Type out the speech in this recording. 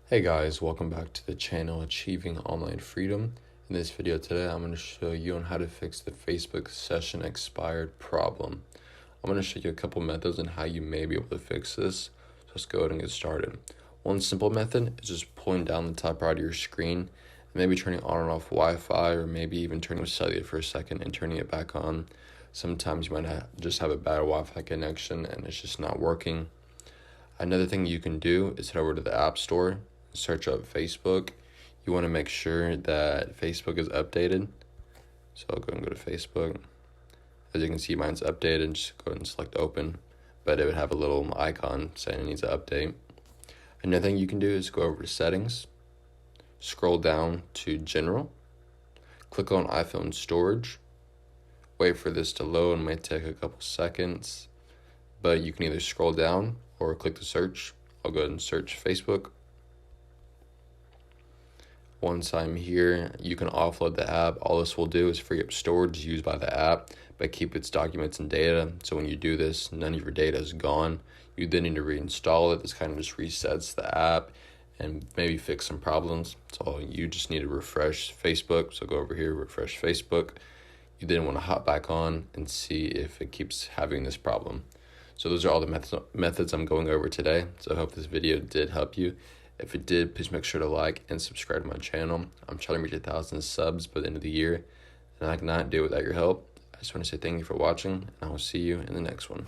Hey guys, welcome back to the channel Achieving Online Freedom. In this video today, I'm going to show you on how to fix the Facebook session expired problem. I'm going to show you a couple methods on how you may be able to fix this. So let's go ahead and get started. One simple method is just pulling down the top right of your screen and maybe turning on and off Wi-Fi, or maybe even turning off cellular for a second and turning it back on. Sometimes you might just have a bad Wi-Fi connection and it's just not working. Another thing you can do is head over to the App Store, search up Facebook. You want to make sure that Facebook is updated. So I'll go and go to Facebook. As you can see, mine's updated. Just go ahead and select open, but it would have a little icon saying it needs to update. Another thing you can do is go over to settings, scroll down to general, click on iPhone storage, wait for this to load. It might take a couple seconds, but you can either scroll down or click the search. I'll go ahead and search Facebook. Once I'm here, you can offload the app. All this will do is free up storage used by the app, but keep its documents and data. So when you do this, none of your data is gone. You then need to reinstall it. This kind of just resets the app and maybe fix some problems. So you just need to refresh Facebook. So go over here, refresh Facebook. You then want to hop back on and see if it keeps having this problem. So those are all the methods I'm going over today. So I hope this video did help you. If it did, please make sure to like and subscribe to my channel. I'm trying to reach 1,000 subs by the end of the year, and I cannot do it without your help. I just want to say thank you for watching, and I will see you in the next one.